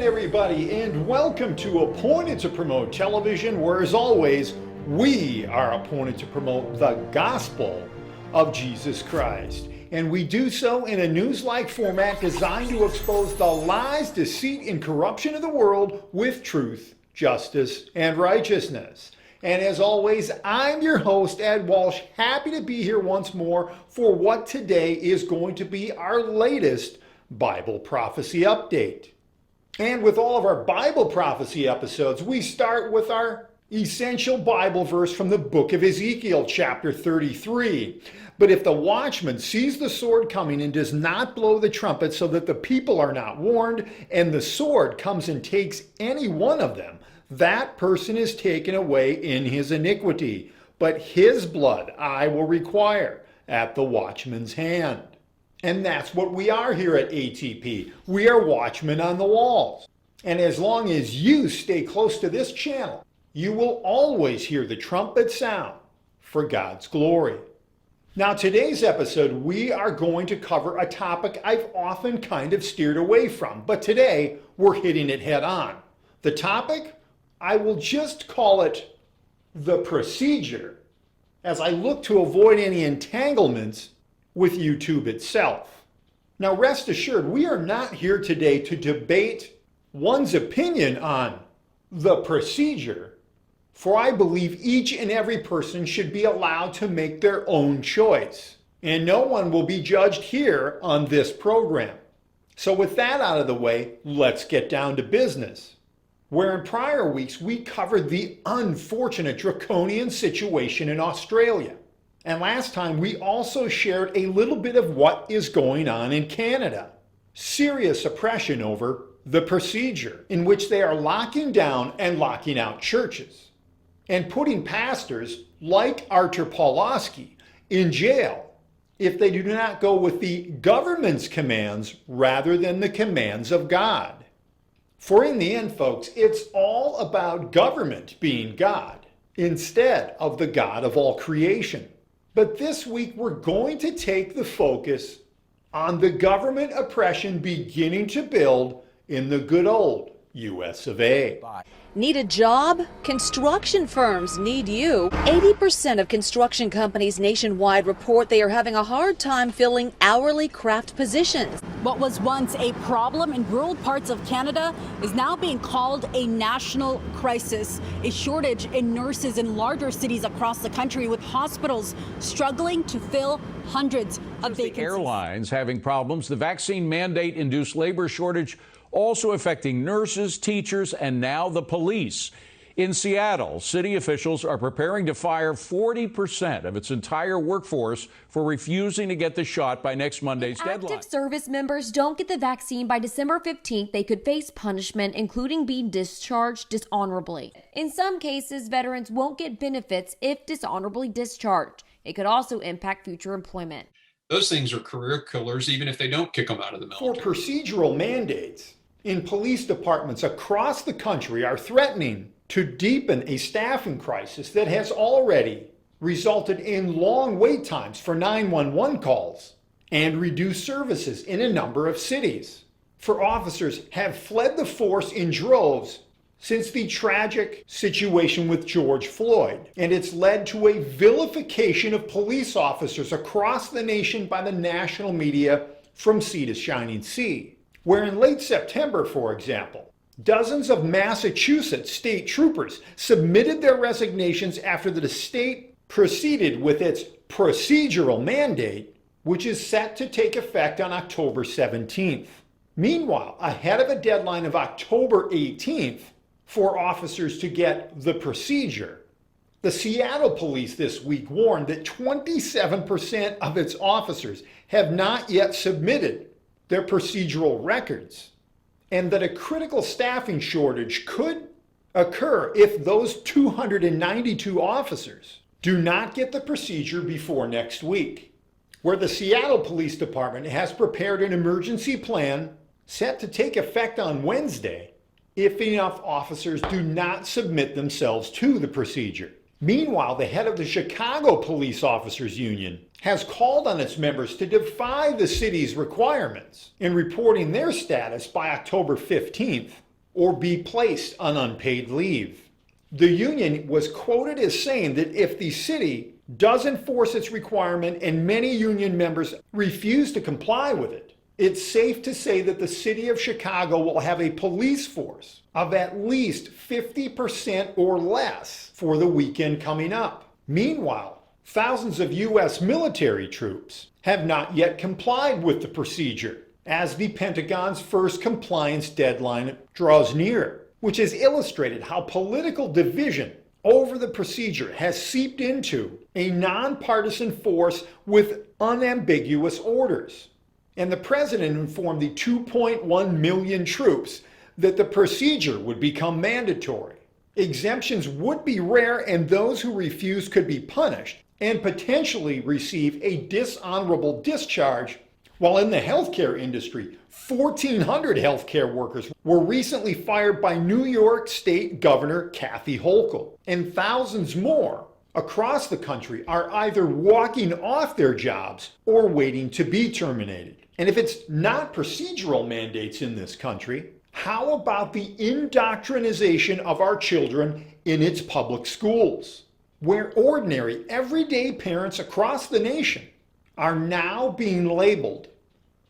everybody, and welcome to Appointed to Promote Television, where as always, we are appointed to promote the gospel of Jesus Christ. And we do so in a news-like format designed to expose the lies, deceit, and corruption of the world with truth, justice, and righteousness. And as always, I'm your host, Ed Walsh, happy to be here once more for what today is going to be our latest Bible prophecy update. And with all of our Bible prophecy episodes, we start with our essential Bible verse from the book of Ezekiel, chapter 33. But if the watchman sees the sword coming and does not blow the trumpet so that the people are not warned, and the sword comes and takes any one of them, that person is taken away in his iniquity. But his blood I will require at the watchman's hand. And that's what we are here at ATP. We are watchmen on the walls. And as long as you stay close to this channel, you will always hear the trumpet sound for God's glory. Now, today's episode, we are going to cover a topic I've often kind of steered away from, but today we're hitting it head on. The topic, I will just call it the procedure, as I look to avoid any entanglements with YouTube itself. Now, rest assured, we are not here today to debate one's opinion on the procedure, for I believe each and every person should be allowed to make their own choice, and no one will be judged here on this program. So with that out of the way, let's get down to business. Where in prior weeks we covered the unfortunate draconian situation in Australia. And last time we also shared a little bit of what is going on in Canada. Serious oppression over the procedure, in which they are locking down and locking out churches and putting pastors like Artur Pawlowski in jail if they do not go with the government's commands rather than the commands of God. For in the end, folks, it's all about government being God instead of the God of all creation. But this week we're going to take the focus on the government oppression beginning to build in the good old US of A. Need a job? Construction firms need you. 80% of construction companies nationwide report they are having a hard time filling hourly craft positions. What was once a problem in rural parts of Canada is now being called a national crisis. A shortage in nurses in larger cities across the country, with hospitals struggling to fill hundreds of vacancies. Airlines having problems. The vaccine mandate-induced labor shortage also affecting nurses, teachers, and now the police. In Seattle, city officials are preparing to fire 40% of its entire workforce for refusing to get the shot by next Monday's deadline. Active service members don't get the vaccine by December 15th, they could face punishment, including being discharged dishonorably. In some cases, veterans won't get benefits if dishonorably discharged. It could also impact future employment. Those things are career killers, even if they don't kick them out of the military. For procedural mandates in police departments across the country are threatening to deepen a staffing crisis that has already resulted in long wait times for 911 calls and reduced services in a number of cities. For officers have fled the force in droves since the tragic situation with George Floyd, and it's led to a vilification of police officers across the nation by the national media from sea to shining sea. Where in late September, for example, dozens of Massachusetts state troopers submitted their resignations after the state proceeded with its procedural mandate, which is set to take effect on October 17th. Meanwhile, ahead of a deadline of October 18th for officers to get the procedure, the Seattle police this week warned that 27% of its officers have not yet submitted their procedural records, and that a critical staffing shortage could occur if those 292 officers do not get the procedure before next week. Where the Seattle Police Department has prepared an emergency plan set to take effect on Wednesday if enough officers do not submit themselves to the procedure. Meanwhile, the head of the Chicago Police Officers Union has called on its members to defy the city's requirements in reporting their status by October 15th or be placed on unpaid leave. The union was quoted as saying that if the city does enforce its requirement and many union members refuse to comply with it, it's safe to say that the city of Chicago will have a police force of at least 50% or less for the weekend coming up. Meanwhile, thousands of U.S. military troops have not yet complied with the procedure as the Pentagon's first compliance deadline draws near, which has illustrated how political division over the procedure has seeped into a nonpartisan force with unambiguous orders. And the president informed the 2.1 million troops that the procedure would become mandatory. Exemptions would be rare, and those who refused could be punished and potentially receive a dishonorable discharge. While in the healthcare industry, 1,400 healthcare workers were recently fired by New York State Governor Kathy Hochul, and thousands more across the country are either walking off their jobs or waiting to be terminated. And if it's not procedural mandates in this country, how about the indoctrination of our children in its public schools, where ordinary, everyday parents across the nation are now being labeled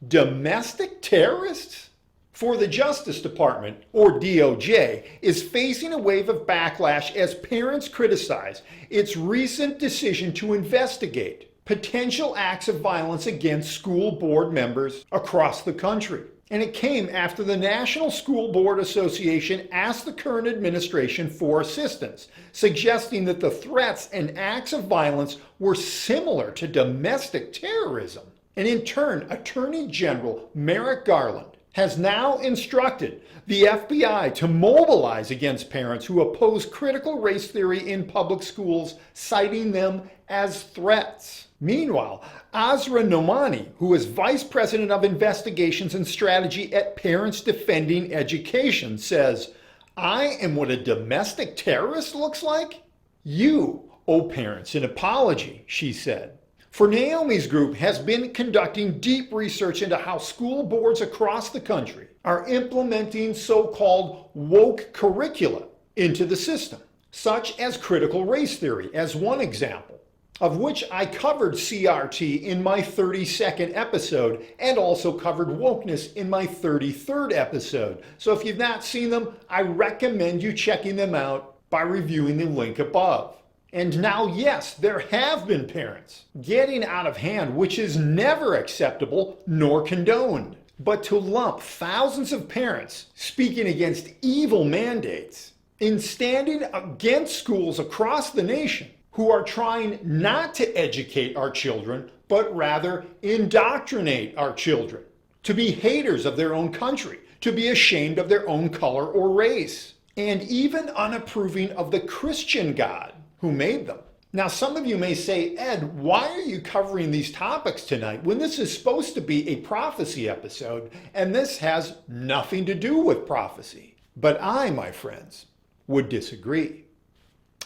domestic terrorists? For the Justice Department, or DOJ, is facing a wave of backlash as parents criticize its recent decision to investigate potential acts of violence against school board members across the country. And it came after the National School Board Association asked the current administration for assistance, suggesting that the threats and acts of violence were similar to domestic terrorism. And in turn, Attorney General Merrick Garland has now instructed the FBI to mobilize against parents who oppose critical race theory in public schools, citing them as threats. Meanwhile, Azra Nomani, who is Vice President of Investigations and Strategy at Parents Defending Education, says, "I am what a domestic terrorist looks like? You owe parents an apology," she said. For Naomi's group has been conducting deep research into how school boards across the country are implementing so-called woke curricula into the system, such as critical race theory as one example, of which I covered CRT in my 32nd episode and also covered wokeness in my 33rd episode. So if you've not seen them, I recommend you checking them out by reviewing the link above. And now, yes, there have been parents getting out of hand, which is never acceptable nor condoned. But to lump thousands of parents speaking against evil mandates in standing against schools across the nation who are trying not to educate our children, but rather indoctrinate our children, to be haters of their own country, to be ashamed of their own color or race, and even unapproving of the Christian God who made them. Now, some of you may say, Ed, why are you covering these topics tonight when this is supposed to be a prophecy episode and this has nothing to do with prophecy? But I, my friends, would disagree.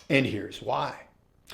And here's why.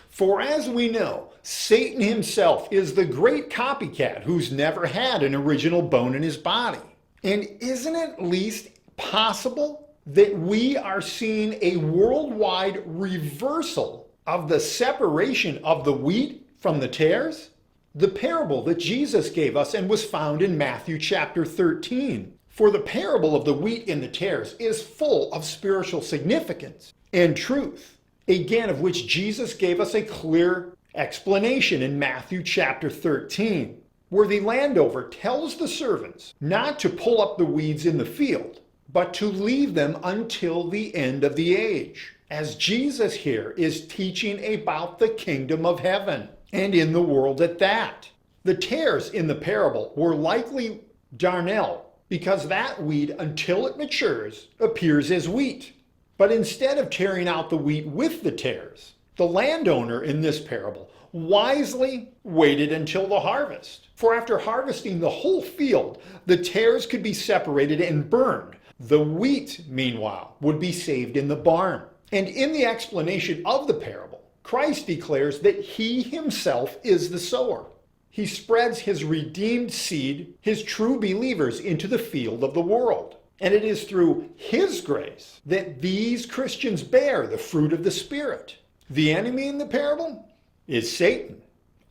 For as we know, Satan himself is the great copycat who's never had an original bone in his body. And isn't it at least possible that we are seeing a worldwide reversal of the separation of the wheat from the tares? The parable that Jesus gave us and was found in Matthew chapter 13. For the parable of the wheat and the tares is full of spiritual significance and truth, again of which Jesus gave us a clear explanation in Matthew chapter 13, where the landowner tells the servants not to pull up the weeds in the field, but to leave them until the end of the age, as Jesus here is teaching about the kingdom of heaven and in the world at that. The tares in the parable were likely darnel, because that weed, until it matures, appears as wheat. But instead of tearing out the wheat with the tares, the landowner in this parable wisely waited until the harvest. For after harvesting the whole field, the tares could be separated and burned. The wheat, meanwhile, would be saved in the barn. And in the explanation of the parable, Christ declares that he himself is the sower. He spreads his redeemed seed, his true believers, into the field of the world. And it is through His grace that these Christians bear the fruit of the Spirit. The enemy in the parable is Satan,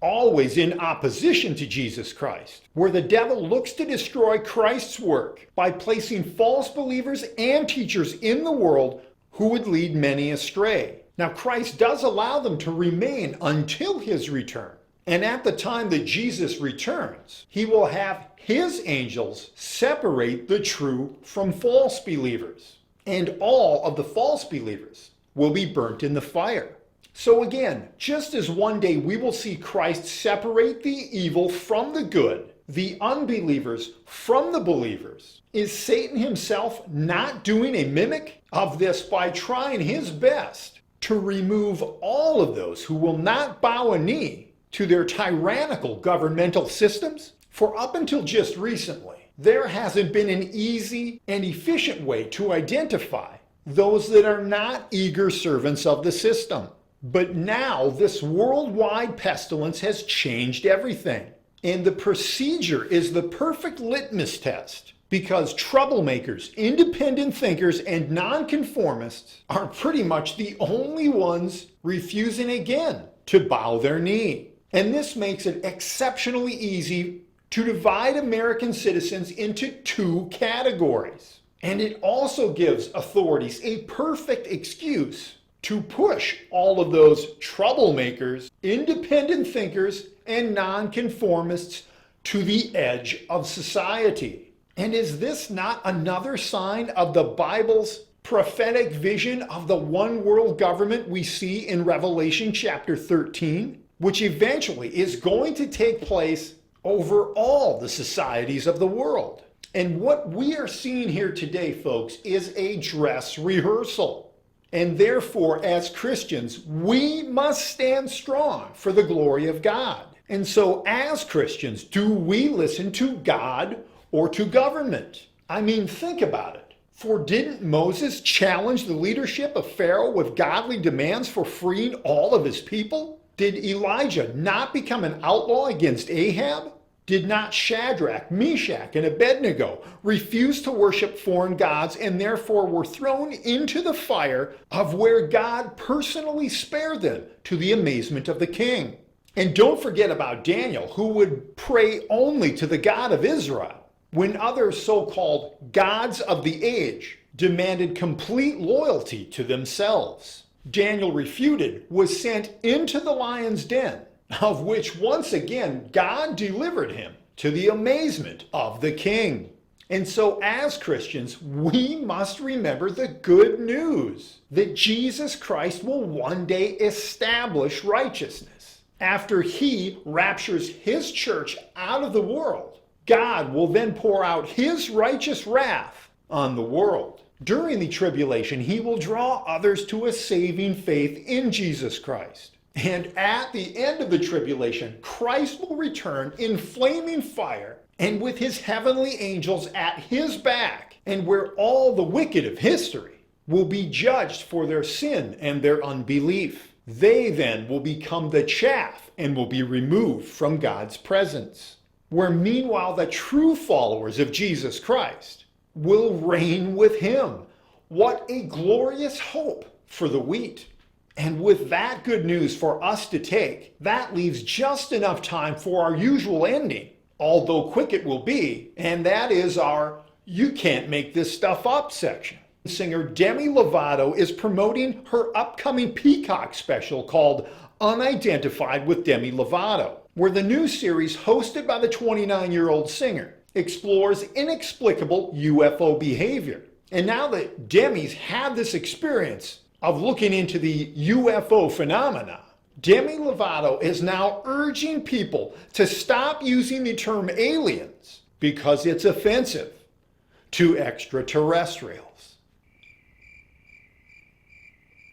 always in opposition to Jesus Christ, where the devil looks to destroy Christ's work by placing false believers and teachers in the world who would lead many astray. Now, Christ does allow them to remain until His return. And at the time that Jesus returns, He will have His angels separate the true from false believers. And all of the false believers will be burnt in the fire. So again, just as one day we will see Christ separate the evil from the good, the unbelievers from the believers, is Satan himself not doing a mimic of this by trying his best to remove all of those who will not bow a knee to their tyrannical governmental systems? For up until just recently, there hasn't been an easy and efficient way to identify those that are not eager servants of the system. But now this worldwide pestilence has changed everything. And the procedure is the perfect litmus test, because troublemakers, independent thinkers, and nonconformists are pretty much the only ones refusing again to bow their knee. And this makes it exceptionally easy to divide American citizens into two categories. And it also gives authorities a perfect excuse to push all of those troublemakers, independent thinkers, and nonconformists to the edge of society. And is this not another sign of the Bible's prophetic vision of the one world government we see in Revelation chapter 13, which eventually is going to take place over all the societies of the world? And what we are seeing here today, folks, is a dress rehearsal. And therefore, as Christians, we must stand strong for the glory of God. And so, as Christians, do we listen to God or to government? I mean, think about it. For didn't Moses challenge the leadership of Pharaoh with godly demands for freeing all of his people? Did Elijah not become an outlaw against Ahab? Did not Shadrach, Meshach, and Abednego refuse to worship foreign gods and therefore were thrown into the fire, of where God personally spared them to the amazement of the king? And don't forget about Daniel, who would pray only to the God of Israel, when other so-called gods of the age demanded complete loyalty to themselves. Daniel refuted, was sent into the lion's den, of which once again God delivered him to the amazement of the king. And so as Christians, we must remember the good news that Jesus Christ will one day establish righteousness. After He raptures His church out of the world, God will then pour out His righteous wrath on the world. During the tribulation, He will draw others to a saving faith in Jesus Christ. And at the end of the tribulation, Christ will return in flaming fire and with His heavenly angels at His back, and where all the wicked of history will be judged for their sin and their unbelief. They then will become the chaff and will be removed from God's presence. Where meanwhile the true followers of Jesus Christ will reign with Him. What a glorious hope for the wheat. And with that good news for us to take, that leaves just enough time for our usual ending, although quick it will be, and that is our "You Can't Make This Stuff Up" section. Singer Demi Lovato is promoting her upcoming Peacock special called Unidentified with Demi Lovato, where the new series, hosted by the 29-year-old singer, explores inexplicable UFO behavior. And now that Demi's had this experience of looking into the UFO phenomena, Demi Lovato is now urging people to stop using the term aliens because it's offensive to extraterrestrials.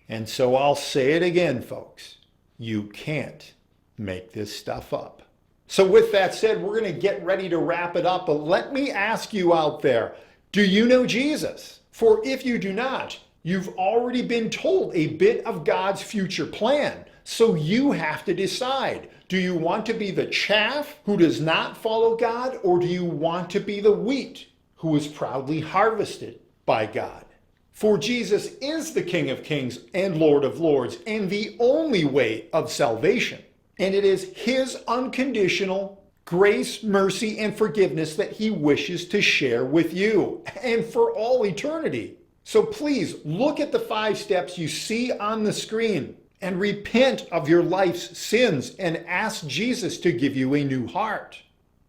And so I'll say it again, folks. You can't make this stuff up. So with that said, we're going to get ready to wrap it up, but let me ask you out there, do you know Jesus? For if you do not, you've already been told a bit of God's future plan. So you have to decide. Do you want to be the chaff who does not follow God, or do you want to be the wheat who was proudly harvested by God. For Jesus is the King of Kings and Lord of Lords and the only way of salvation. And it is his unconditional grace, mercy, and forgiveness that he wishes to share with you and for all eternity. So please look at the 5 steps you see on the screen and repent of your life's sins and ask Jesus to give you a new heart.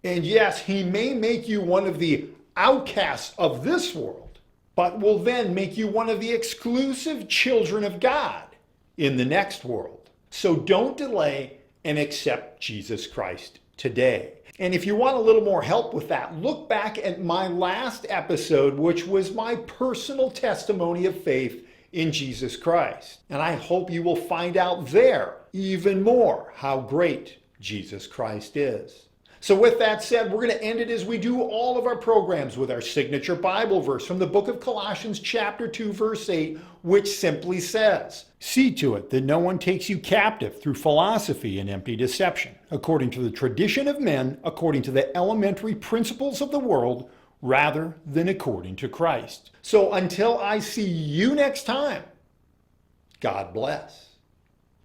And yes, he may make you one of the outcasts of this world, but will then make you one of the exclusive children of God in the next world. So don't delay and accept Jesus Christ today. And if you want a little more help with that, look back at my last episode, which was my personal testimony of faith in Jesus Christ. And I hope you will find out there even more how great Jesus Christ is. So with that said, we're going to end it as we do all of our programs with our signature Bible verse from the book of Colossians chapter 2 verse 8, which simply says, "See to it that no one takes you captive through philosophy and empty deception, according to the tradition of men, according to the elementary principles of the world, rather than according to Christ." So until I see you next time, God bless.